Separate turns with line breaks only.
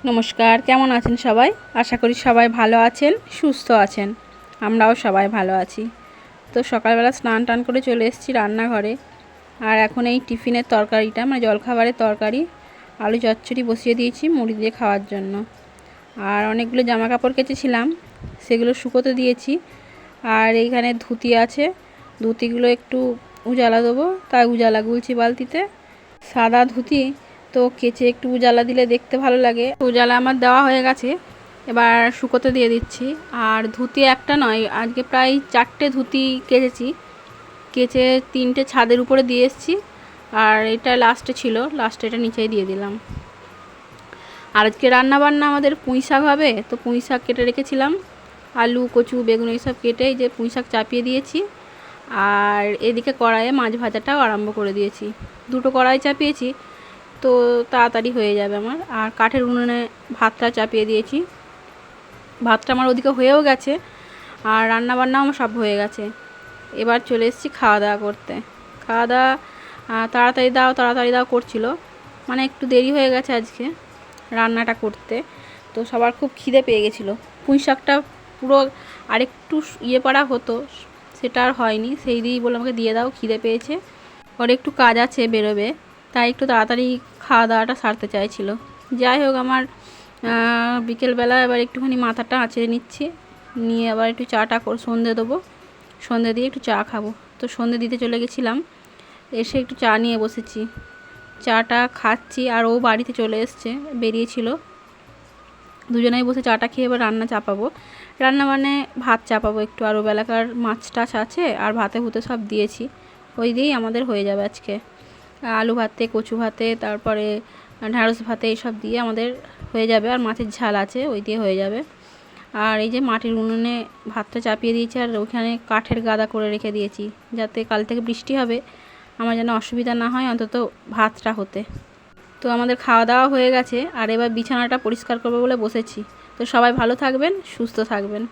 নমস্কার, কেমন আছেন সবাই? আশা করি সবাই ভালো আছেন, সুস্থ আছেন। আমরাও সবাই ভালো আছি। তো সকালবেলা স্নান টান করে চলে এসেছি রান্নাঘরে। আর এখন এই টিফিনের তরকারিটা মানে জলখাবারের তরকারি আলু চচ্চড়ি বসিয়ে দিয়েছি মুড়ি দিয়ে খাওয়ার জন্য। আর অনেকগুলো জামা কাপড় কেচেছিলাম, সেগুলো শুকোতে দিয়েছি। আর এইখানে ধুতি আছে, ধুতিগুলো একটু উজালা দেবো, তাই উজালা গুলছি বালতিতে। সাদা ধুতি তো কেচে একটু উজালা দিলে দেখতে ভালো লাগে। উজালা আমার দেওয়া হয়ে গেছে, এবার শুকোতে দিয়ে দিচ্ছি। আর ধুতি একটা নয়, আজকে প্রায় 4টে ধুতি কেচেছি। কেচে 3টে ছাদের উপরে দিয়ে এসেছি, আর এটা লাস্টে ছিল, লাস্টে এটা নিচেই দিয়ে দিলাম। আর আজকে রান্নাবান্না আমাদের পুঁই শাক হবে, তো পুঁই শাক কেটে রেখেছিলাম, আলু কচু বেগুন এইসব কেটে এই যে পুঁই শাক চাপিয়ে দিয়েছি। আর এদিকে কড়াইয়ে মাছ ভাজাটাও আরম্ভ করে দিয়েছি। 2টো কড়াই চাপিয়েছি, তো তাড়াতাড়ি হয়ে যাবে আমার। আর কাঠের উনুনে ভাতটা চাপিয়ে দিয়েছি। ভাতটা আমার ওদিকে হয়েও গেছে, আর রান্নাবান্নাও আমার সব হয়ে গেছে। এবার চলে এসেছি খাওয়া দাওয়া করতে। খাওয়া দাওয়া তাড়াতাড়ি দাও করছিল, মানে একটু দেরি হয়ে গেছে আজকে রান্নাটা করতে। তো সবার খুব খিদে পেয়ে গেছিলো। পুঁই শাকটা পুরো আরেকটু পাড়া হতো, সেটা আর হয়নি। সেই দিয়েই বলে আমাকে দিয়ে দাও, খিদে পেয়েছে, ওর একটু কাজ আছে বেরোবে, তাই একটু তাড়াতাড়ি খাওয়া দাওয়াটা সারতে চাইছিল। যাই হোক, আমার বিকেলবেলা এবার একটুখানি মাথাটা আঁচড়ে নিচ্ছি, নিয়ে আবার একটু চাটা সন্ধে দেবো, সন্ধে দিয়ে একটু চা খাবো। তো সন্ধে দিতে চলে গেছিলাম, এসে একটু চা নিয়ে বসেছি, চাটা খাচ্ছি। আর ও বাড়িতে চলে এসছে, বেরিয়েছিল। দুজনেই বসে চাটা খেয়ে এবার রান্না চাপাবো। রান্না মানে ভাত চাপাবো একটু, আরও বেলাকার মাছ টাছ আছে, আর ভাতে ভুতে সব দিয়েছি, ওই দিয়েই আমাদের হয়ে যাবে আজকে। আলু ভাতে, কচু ভাতে, তারপরে ঢ্যাঁড়স ভাতে, এইসব দিয়ে আমাদের হয়ে যাবে। আর মাছের ঝাল আছে, ওই দিয়ে হয়ে যাবে। আর এই যে মাটির উনুনে ভাতটা চাপিয়ে দিয়েছি, আর ওইখানে কাঠের গাদা করে রেখে দিয়েছি, যাতে কাল থেকে বৃষ্টি হবে, আমার যেন অসুবিধা না হয় অন্তত ভাতটা হতে। তো আমাদের খাওয়া দাওয়া হয়ে গেছে, আর এবার বিছানাটা পরিষ্কার করবো বলে বসেছি। তো সবাই ভালো থাকবেন, সুস্থ থাকবেন।